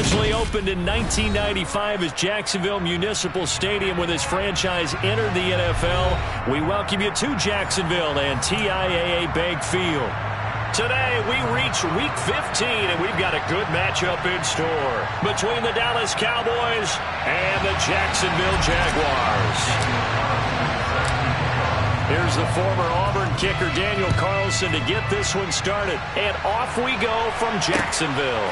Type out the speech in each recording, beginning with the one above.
Originally opened in 1995 as Jacksonville Municipal Stadium when this franchise entered the NFL, we welcome you to Jacksonville and TIAA Bank Field. Today, we reach Week 15, and we've got a good matchup in store between the Dallas Cowboys and the Jacksonville Jaguars. Here's the former Auburn kicker, Daniel Carlson, to get this one started. And off we go from Jacksonville.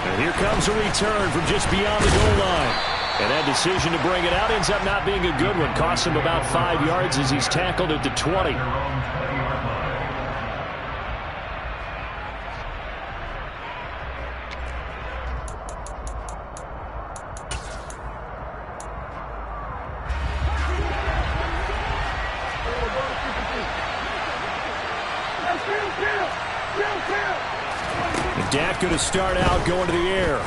And here comes a return from just beyond the goal line. And that decision to bring it out ends up not being a good one. Costs him about 5 yards as he's tackled at the 20. Dak going to start out going to the air.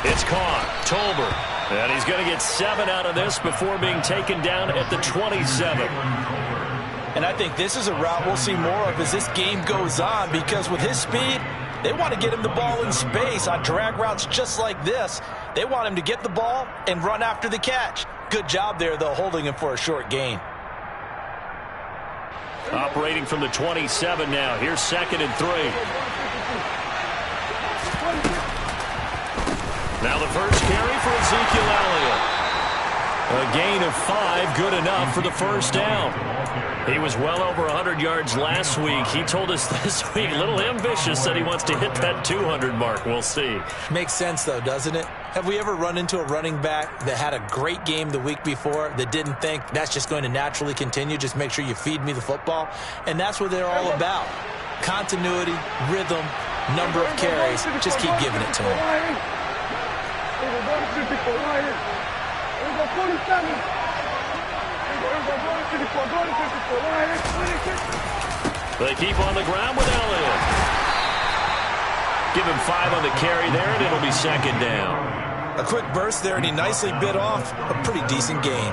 It's caught. Tolbert. And he's going to get 7 out of this before being taken down at the 27. And I think this is a route we'll see more of as this game goes on, because with his speed, they want to get him the ball in space on drag routes just like this. They want him to get the ball and run after the catch. Good job there, though, holding him for a short gain. Operating from the 27 now. Here's 2nd and 3. Now the first carry for Ezekiel Elliott. A gain of 5, good enough for the first down. He was well over 100 yards last week. He told us this week, a little ambitious, that he wants to hit that 200 mark. We'll see. Makes sense, though, doesn't it? Have we ever run into a running back that had a great game the week before that didn't think that's just going to naturally continue? Just make sure you feed me the football. And that's what they're all about. Continuity, rhythm, number of carries. Just keep giving it to him. They keep on the ground with Elliott. Give him 5 on the carry there, and it'll be 2nd down. A quick burst there, and he nicely bit off a pretty decent gain.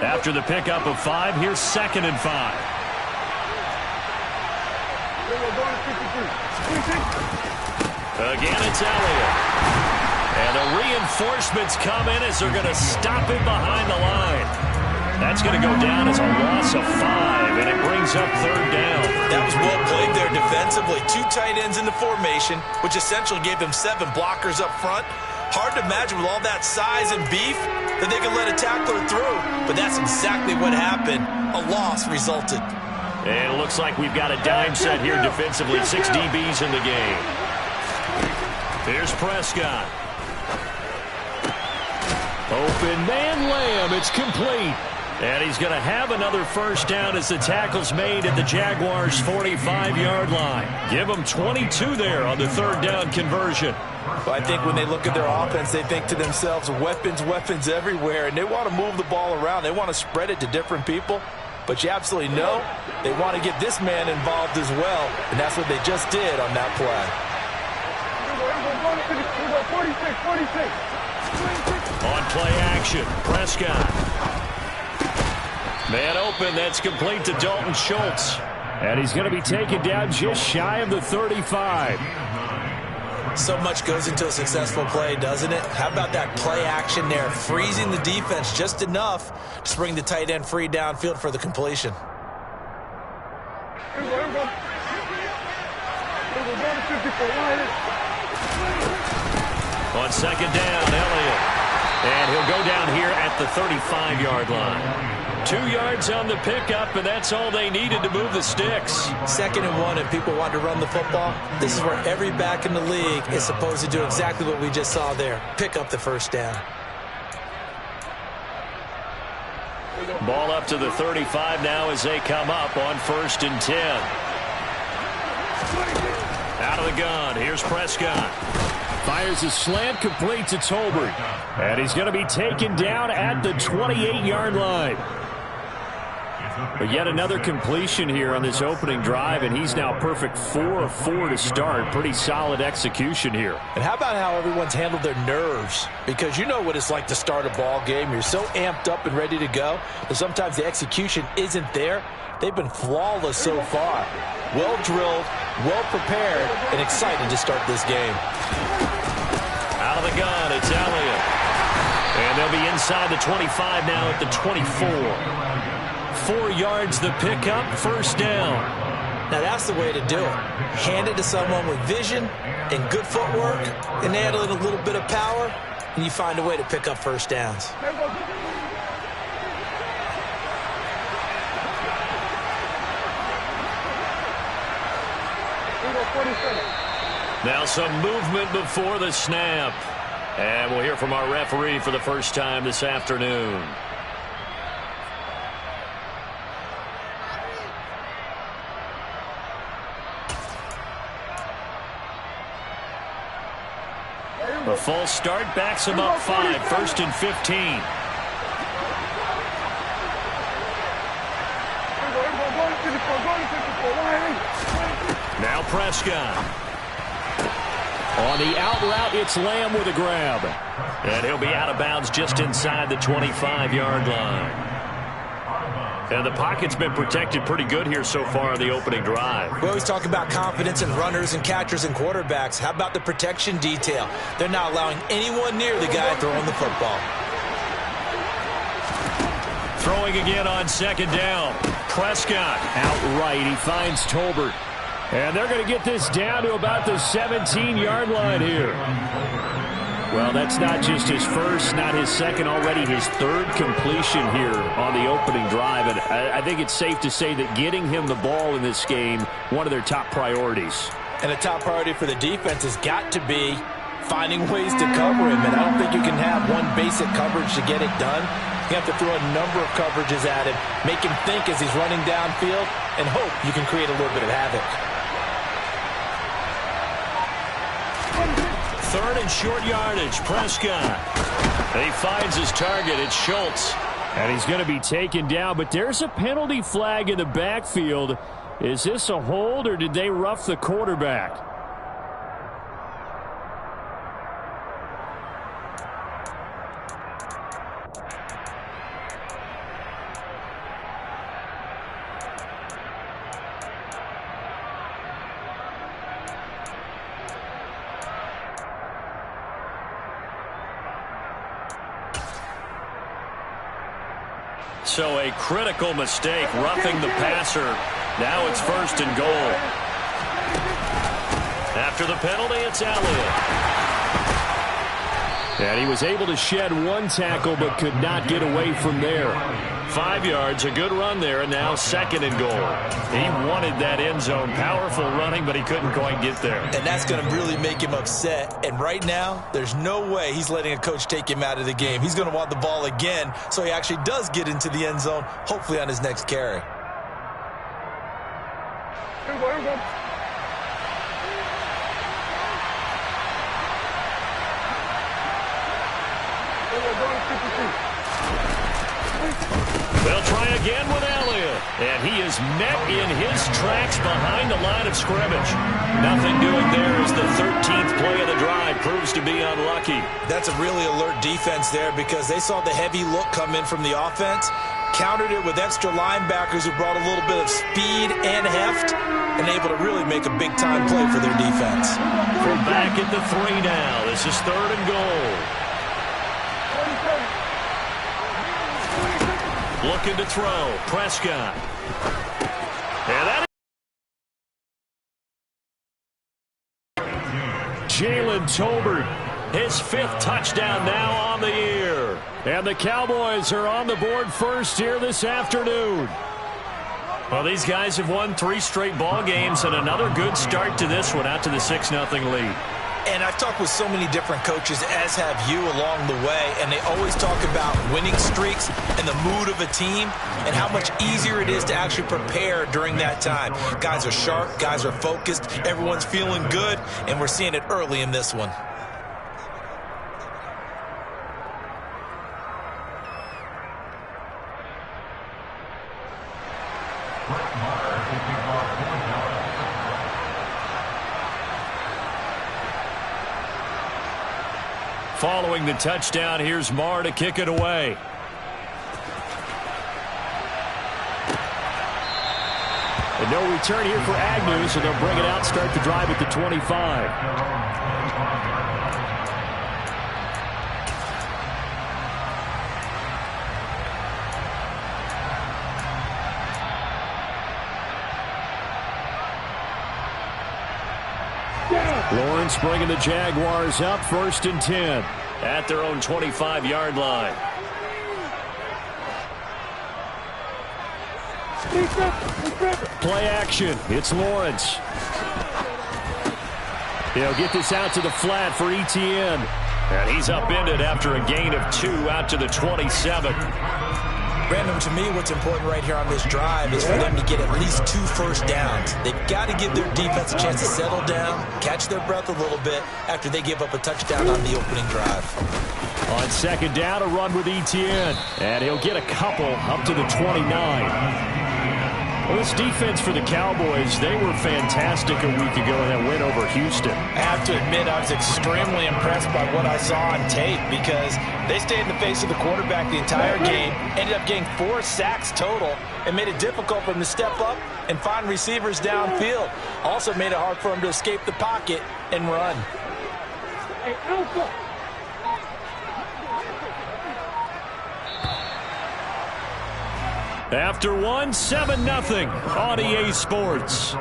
After the pickup of 5, here's 2nd and 5. Again, it's Elliott. And the reinforcements come in as they're going to stop him behind the line. That's going to go down as a loss of 5, and it brings up 3rd down. That was well played there defensively. 2 tight ends in the formation, which essentially gave them 7 blockers up front. Hard to imagine with all that size and beef that they could let a tackler through, but that's exactly what happened. A loss resulted. And it looks like we've got a dime set here defensively. 6 DBs in the game. Here's Prescott. Open man Lamb. It's complete. And he's going to have another first down as the tackle's made at the Jaguars' 45-yard line. Give them 22 there on the 3rd down conversion. Well, I think when they look at their offense, they think to themselves, weapons, weapons everywhere, and they want to move the ball around. They want to spread it to different people. But you absolutely know they want to get this man involved as well, and that's what they just did on that play. On play action, Prescott. Man open, that's complete to Dalton Schultz. And he's going to be taken down just shy of the 35. So much goes into a successful play, doesn't it? How about that play action there, freezing the defense just enough to bring the tight end free downfield for the completion. On 2nd down, Elliott. And he'll go down here at the 35-yard line. 2 yards on the pickup, and that's all they needed to move the sticks. 2nd and 1, and people want to run the football. This is where every back in the league is supposed to do exactly what we just saw there. Pick up the first down. Ball up to the 35 now as they come up on 1st and 10. Out of the gun, here's Prescott. Fires a slant complete to Tolbert. And he's going to be taken down at the 28-yard line. But yet another completion here on this opening drive, and he's now perfect 4 of 4 to start. Pretty solid execution here. And how about how everyone's handled their nerves? Because you know what it's like to start a ball game. You're so amped up and ready to go that sometimes the execution isn't there. They've been flawless so far. Well drilled, well prepared, and excited to start this game. Out of the gun, it's Elliott. And they'll be inside the 25 now at the 24. 4 yards the pickup, first down. Now that's the way to do it. Hand it to someone with vision and good footwork, and add a little bit of power, and you find a way to pick up first downs. Now some movement before the snap. And we'll hear from our referee for the first time this afternoon. A false start backs him up 5, 1st and 15. Now Prescott. On the out route, it's Lamb with a grab. And he'll be out of bounds just inside the 25-yard line. And the pocket's been protected pretty good here so far in the opening drive. We always talk about confidence in runners and catchers and quarterbacks. How about the protection detail? They're not allowing anyone near the guy throwing the football. Throwing again on second down. Prescott outright. He finds Tolbert. And they're going to get this down to about the 17-yard line here. Well, that's not just his first, not his second, already his third completion here on the opening drive. And I think it's safe to say that getting him the ball in this game, one of their top priorities. And a top priority for the defense has got to be finding ways to cover him. And I don't think you can have one basic coverage to get it done. You have to throw a number of coverages at him, make him think as he's running downfield, and hope you can create a little bit of havoc. 3rd and short yardage, Prescott. He finds his target, it's Schultz. And he's going to be taken down, but there's a penalty flag in the backfield. Is this a hold, or did they rough the quarterback? So a critical mistake, roughing the passer. Now it's 1st and goal. After the penalty, it's Elliott. And he was able to shed one tackle, but could not get away from there. 5 yards, a good run there, and now 2nd and goal. He wanted that end zone. Powerful running, but he couldn't quite get there. And that's going to really make him upset. And right now, there's no way he's letting a coach take him out of the game. He's going to want the ball again, so he actually does get into the end zone, hopefully on his next carry. They'll try again with Elliott. And he is met in his tracks behind the line of scrimmage. Nothing doing there as the 13th play of the drive proves to be unlucky. That's a really alert defense there because they saw the heavy look come in from the offense, countered it with extra linebackers who brought a little bit of speed and heft, and able to really make a big-time play for their defense. From back at the 3 now, this is 3rd and goal. Looking to throw, Prescott. And that is Jalen Tolbert, his 5th touchdown now on the year. And the Cowboys are on the board first here this afternoon. Well, these guys have won 3 straight ball games and another good start to this one out to the 6-0 lead. And I've talked with so many different coaches, as have you, along the way, and they always talk about winning streaks and the mood of a team and how much easier it is to actually prepare during that time. Guys are sharp, guys are focused, everyone's feeling good, and we're seeing it early in this one. Following the touchdown, here's Marr to kick it away. And no return here for Agnew, so they'll bring it out, start the drive at the 25. Lawrence bringing the Jaguars up, 1st and 10 at their own 25-yard line. Play action. It's Lawrence. He'll get this out to the flat for Etienne. And he's upended after a gain of 2 out to the 27. Brandon, to me, what's important right here on this drive is for them to get at least 2 first downs. They've got to give their defense a chance to settle down, catch their breath a little bit after they give up a touchdown on the opening drive. On 2nd down, a run with Etienne. And he'll get a couple up to the 29. Well, this defense for the Cowboys, they were fantastic a week ago in that win over Houston. I have to admit, I was extremely impressed by what I saw on tape because they stayed in the face of the quarterback the entire game, ended up getting 4 sacks total, and made it difficult for him to step up and find receivers downfield. Also made it hard for him to escape the pocket and run. Hey, Alpha. After 1, 7-0 on EA Sports.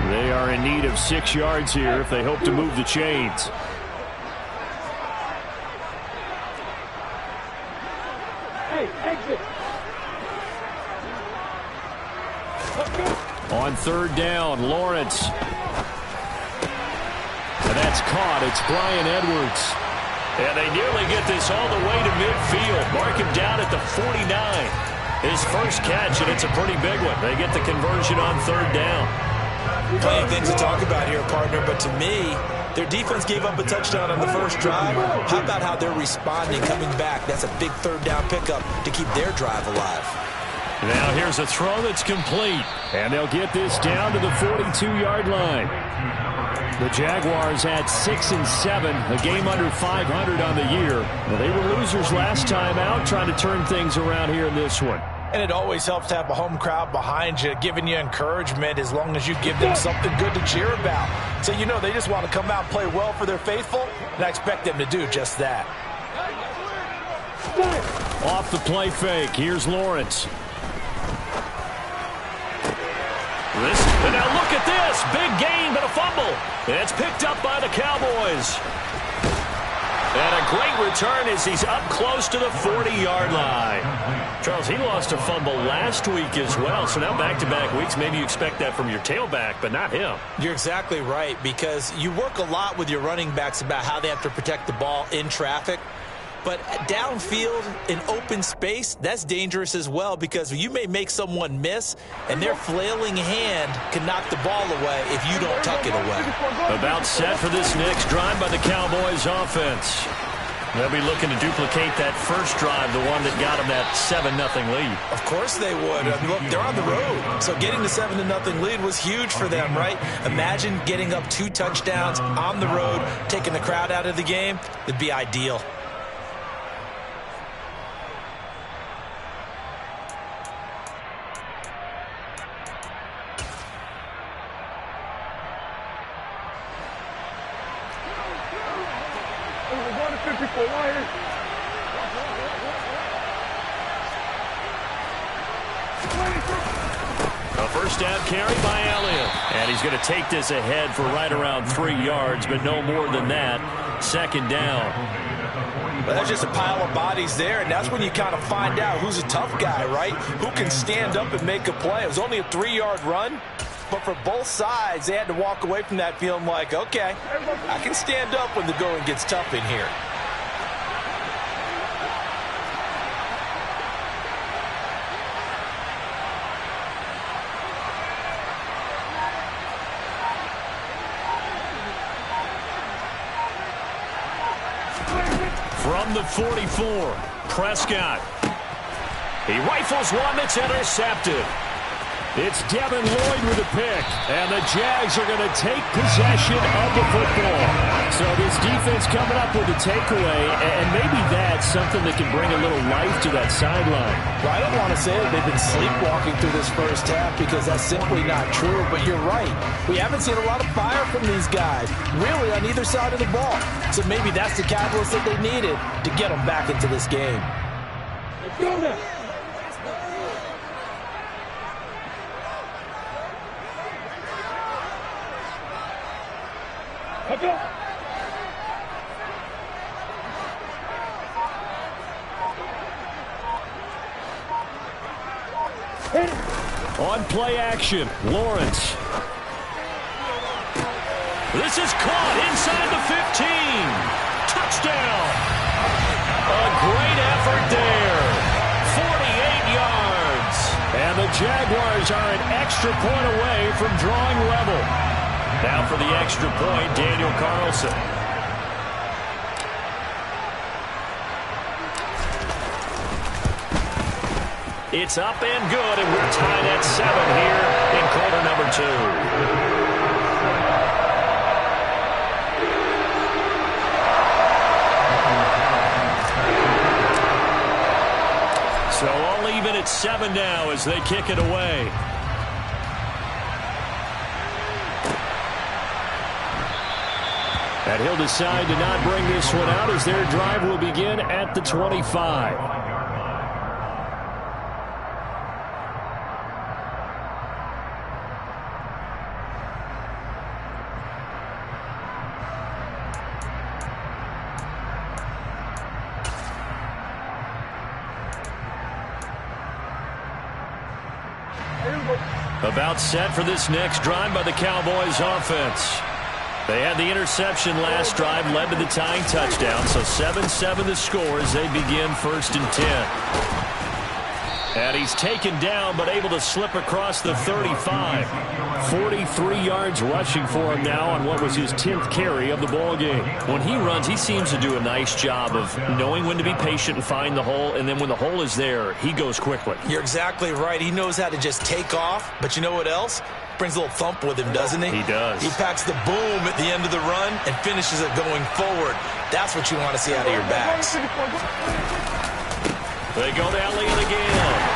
They are in need of 6 yards here if they hope to move the chains. Hey, exit. On 3rd down, Lawrence. And that's caught. It's Brian Edwards. And they nearly get this all the way to midfield. Mark him down at the 49. His first catch, and it's a pretty big one. They get the conversion on 3rd down. Plenty of things to talk about here, partner, but to me, their defense gave up a touchdown on the first drive. How about how they're responding, coming back? That's a big 3rd down pickup to keep their drive alive. Now here's a throw that's complete. And they'll get this down to the 42-yard line. The Jaguars had 6 and 7, a game under 500 on the year. Well, they were losers last time out, trying to turn things around here in this one. And it always helps to have a home crowd behind you, giving you encouragement as long as you give them something good to cheer about. So, you know, they just want to come out and play well for their faithful, and I expect them to do just that. Off the play fake, here's Lawrence. And now look at this. Big gain, but a fumble. And it's picked up by the Cowboys. And a great return as he's up close to the 40-yard line. Charles, he lost a fumble last week as well. So now back-to-back weeks, maybe you expect that from your tailback, but not him. You're exactly right, because you work a lot with your running backs about how they have to protect the ball in traffic. But downfield in open space, that's dangerous as well, because you may make someone miss, and their flailing hand can knock the ball away if you don't tuck it away. About set for this next drive by the Cowboys offense. They'll be looking to duplicate that first drive, the one that got them that 7-0 lead. Of course they would. I mean, look, they're on the road. So getting the 7-0 lead was huge for them, right? Imagine getting up 2 touchdowns on the road, taking the crowd out of the game. It'd be ideal. A first down carry by Elliott. And he's going to take this ahead for right around 3 yards, but no more than that. 2nd down. Well, there's just a pile of bodies there, and that's when you kind of find out who's a tough guy, right? Who can stand up and make a play. It was only a 3-yard run, but for both sides, they had to walk away from that feeling like, okay, I can stand up when the going gets tough in here. From the 44, Prescott. He rifles one that's intercepted. It's Devin Lloyd with a pick, and the Jags are going to take possession of the football. So this defense coming up with a takeaway, and maybe that's something that can bring a little life to that sideline. Well, I don't want to say that they've been sleepwalking through this first half because that's simply not true, but you're right. We haven't seen a lot of fire from these guys, really, on either side of the ball. So maybe that's the catalyst that they needed to get them back into this game. Let's go now. Let's go. Hit it. On play action, Lawrence. This is caught inside the 15. Touchdown. A great effort there. 48 yards. And the Jaguars are an extra point away from drawing level. Now for the extra point, Daniel Carlson. It's up and good, and we're tied at 7 here in quarter number 2. So all even at 7 now as they kick it away. And he'll decide to not bring this one out as their drive will begin at the 25. About set for this next drive by the Cowboys offense. They had the interception last drive, led to the tying touchdown, so 7-7 the score as they begin 1st and 10. And he's taken down but able to slip across the 35. 43 yards rushing for him now on what was his 10th carry of the ball game. When he runs, he seems to do a nice job of knowing when to be patient and find the hole, and then when the hole is there, he goes quickly. You're exactly right. He knows how to just take off, but you know what else? Brings a little thump with him, doesn't he? He does. He packs the boom at the end of the run and finishes it going forward. That's what you want to see out of your backs. They go to Elliott again.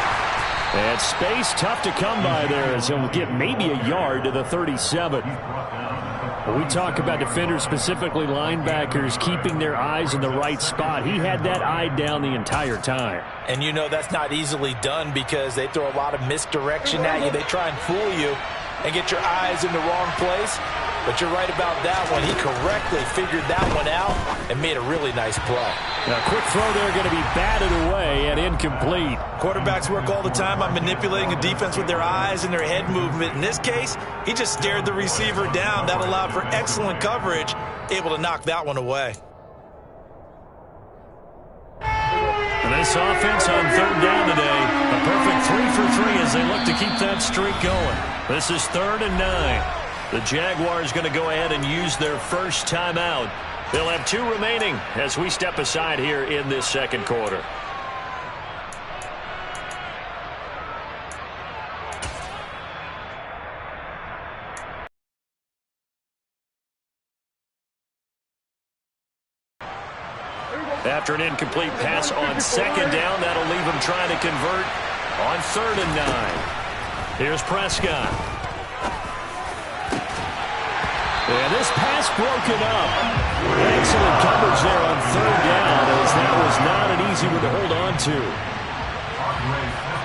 And space tough to come by there as he'll get maybe a yard to the 37. When we talk about defenders, specifically linebackers, keeping their eyes in the right spot, he had that eye down the entire time. And you know that's not easily done because they throw a lot of misdirection at you. They try and fool you and get your eyes in the wrong place. But you're right about that one. He correctly figured that one out and made a really nice play. Now, quick throw there going to be batted away and incomplete. Quarterbacks work all the time on manipulating a defense with their eyes and their head movement. In this case, he just stared the receiver down. That allowed for excellent coverage, able to knock that one away. And this offense on 3rd down today, a perfect 3 for 3 as they look to keep that streak going. This is 3rd and 9. The Jaguars going to go ahead and use their first timeout. They'll have 2 remaining as we step aside here in this second quarter. After an incomplete pass on 2nd down, that'll leave him trying to convert on 3rd and 9. Here's Prescott. And this pass broken up. Excellent coverage there on 3rd down as that was not an easy one to hold on to.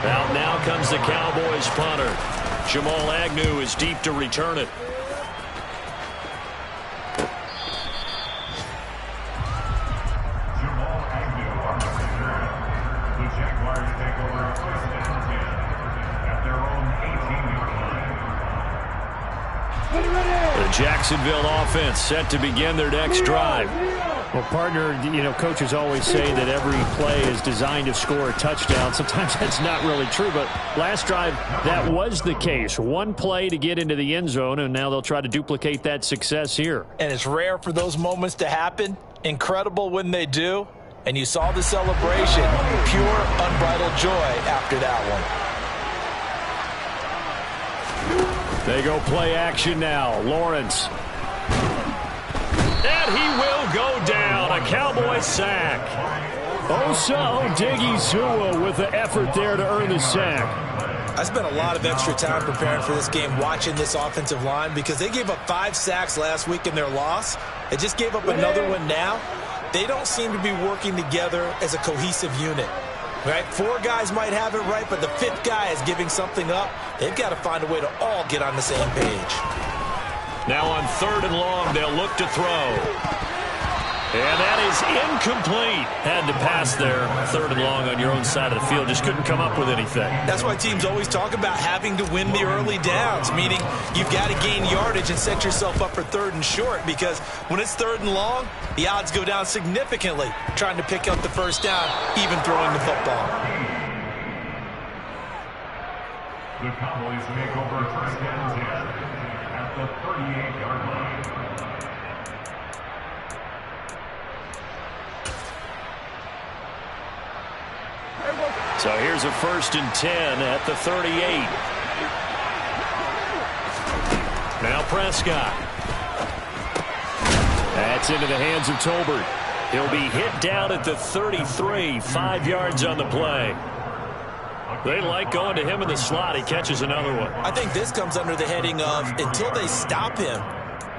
Out now comes the Cowboys punter. Jamal Agnew is deep to return it. Jacksonville offense set to begin their next drive. Well, partner, you know, coaches always say that every play is designed to score a touchdown. Sometimes that's not really true, but last drive, that was the case. One play to get into the end zone, and now they'll try to duplicate that success here. And it's rare for those moments to happen. Incredible when they do. And you saw the celebration. Pure, unbridled joy after that one. They go play action now. Lawrence. And he will go down. A Cowboy sack. Osa Odighizuwa with the effort there to earn the sack. I spent a lot of extra time preparing for this game watching this offensive line because they gave up 5 sacks last week in their loss. They just gave up another one now. They don't seem to be working together as a cohesive unit. Right? 4 guys might have it right, but the 5th guy is giving something up. They've got to find a way to all get on the same page. Now on 3rd and long, they'll look to throw. And that is incomplete. Had to pass there. 3rd and long on your own side of the field. Just couldn't come up with anything. That's why teams always talk about having to win the early downs, meaning you've got to gain yardage and set yourself up for 3rd and short, because when it's 3rd and long, the odds go down significantly trying to pick up the first down, even throwing the football. The Cowboys make over 1st and 10 at the 38-yard line. So here's a 1st and 10 at the 38. Now Prescott. That's into the hands of Tolbert. He'll be hit down at the 33, 5 yards on the play. They like going to him in the slot. He catches another one. I think this comes under the heading of until they stop him,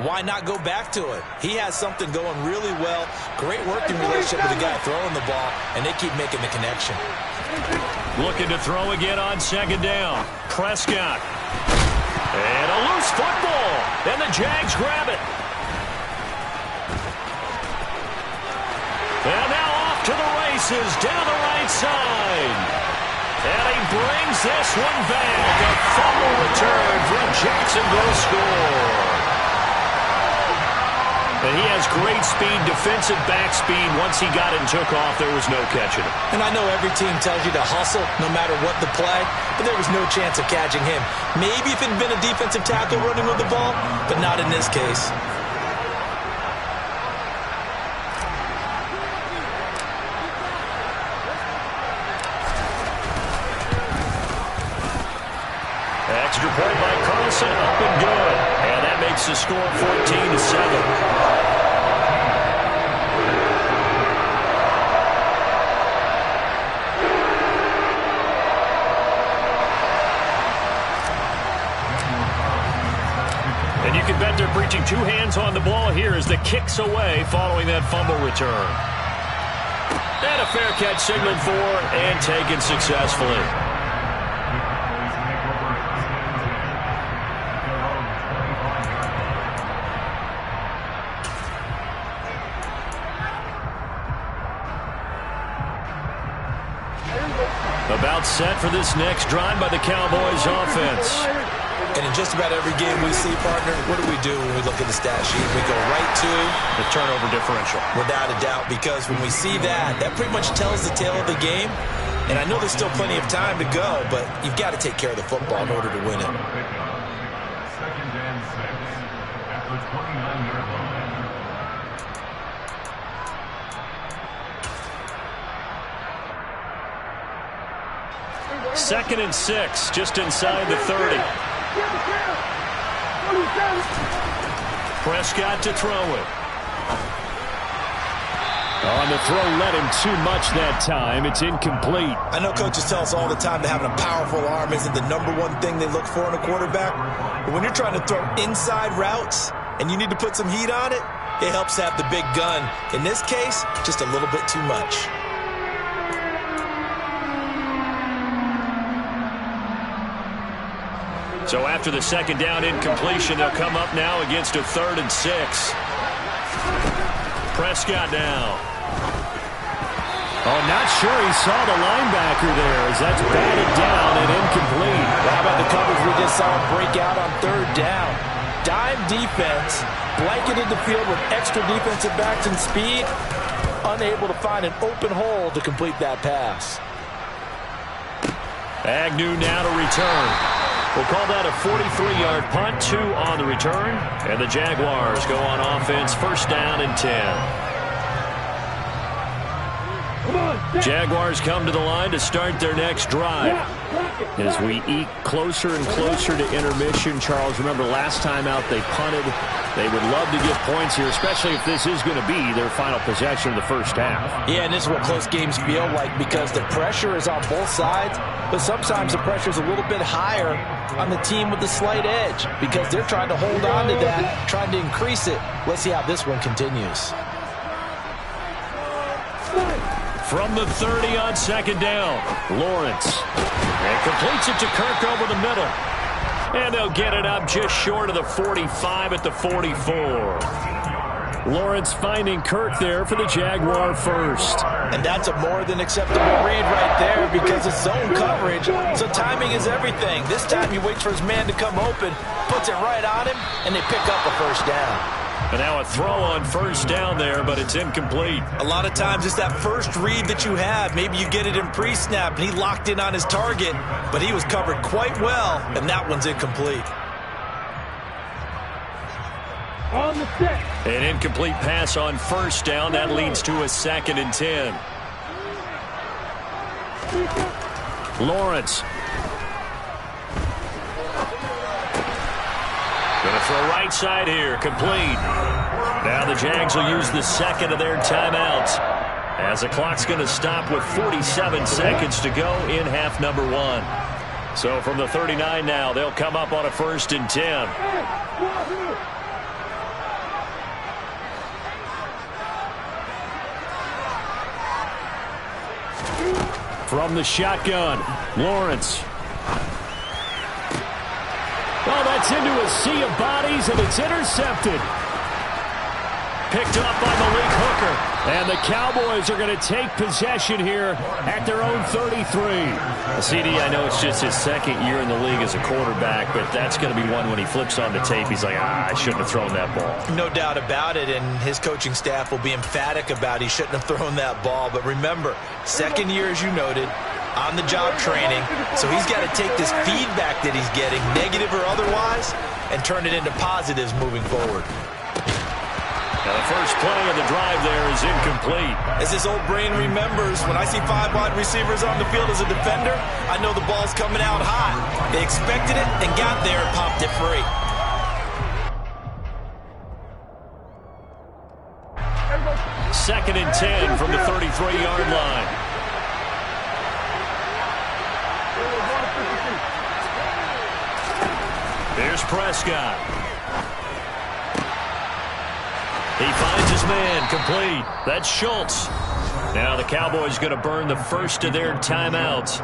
why not go back to it? He has something going really well. Great working relationship with the guy throwing the ball, and they keep making the connection. Looking to throw again on 2nd down. Prescott. And a loose football. And the Jags grab it. And now off to the races down the right side. And he brings this one back. A fumble return from Jacksonville score. And he has great speed, defensive back speed. Once he got it and took off, there was no catching him. And I know every team tells you to hustle no matter what the play, but there was no chance of catching him. Maybe if it had been a defensive tackle running with the ball, but not in this case. Extra point by Carlson, up and good. And that makes the score 14-7. And you can bet they're preaching 2 hands on the ball here as the kick's away following that fumble return. And a fair catch signaled for and taken successfully. About set for this next drive by the Cowboys offense. And in just about every game we see, partner, what do we do when we look at the stat sheet? We go right to the turnover differential. Without a doubt, because when we see that, that pretty much tells the tale of the game. And I know there's still plenty of time to go, but you've got to take care of the football in order to win it. 2nd and 6 at the 29-yard line. 2nd and 6, just inside the 30. Prescott to throw it. On the throw, led him too much that time. It's incomplete. I know coaches tell us all the time that having a powerful arm isn't the #1 thing they look for in a quarterback. But when you're trying to throw inside routes and you need to put some heat on it, it helps have the big gun. In this case, just a little bit too much. So after the 2nd down incompletion, they'll come up now against a 3rd and 6. Prescott now. Oh, not sure he saw the linebacker there as that's batted down and incomplete. How about the coverage we just saw him break out on 3rd down? Dime defense, blanketed the field with extra defensive backs and speed, unable to find an open hole to complete that pass. Agnew now to return. We'll call that a 43-yard punt, 2 on the return. And the Jaguars go on offense, 1st down and 10. Jaguars come to the line to start their next drive. As we eke closer and closer to intermission, Charles, remember last time out they punted. They would love to get points here, especially if this is going to be their final possession of the first half. Yeah, and this is what close games feel like because the pressure is on both sides, but sometimes the pressure is a little bit higher on the team with the slight edge because they're trying to hold on to that, trying to increase it. Let's see how this one continues. From the 30 on second down, Lawrence. And completes it to Kirk over the middle. And they'll get it up just short of the 45 at the 44. Lawrence finding Kirk there for the Jaguar first. And that's a more than acceptable read right there because it's zone coverage, so timing is everything. This time he waits for his man to come open, puts it right on him, and they pick up a first down. And now a throw on first down there, but it's incomplete. A lot of times it's that first read that you have. Maybe you get it in pre-snap, and he locked in on his target, but he was covered quite well, and that one's incomplete. On the set. An incomplete pass on first down. That leads to a 2nd and 10. Lawrence. Going to throw right side here. Complete. Now the Jags will use the second of their timeouts as the clock's going to stop with 47 seconds to go in half number 1. So from the 39 now, they'll come up on a 1st and 10. From the shotgun, Lawrence. Oh, that's into a sea of bodies, and it's intercepted. Picked up by Malik Hooker. And the Cowboys are going to take possession here at their own 33. CD, I know it's just his 2nd year in the league as a quarterback, but that's going to be one when he flips on the tape. He's like, I shouldn't have thrown that ball. No doubt about it, and his coaching staff will be emphatic about he shouldn't have thrown that ball. But remember, 2nd year, as you noted, on-the-job training, so he's got to take this feedback that he's getting, negative or otherwise, and turn it into positives moving forward. Now the first play of the drive there is incomplete. As his old brain remembers, when I see 5 wide receivers on the field as a defender, I know the ball's coming out hot. They expected it and got there and popped it free. Second and 10 from the 33-yard line. Here's Prescott. He finds his man, complete. That's Schultz. Now the Cowboys going to burn the first of their timeouts.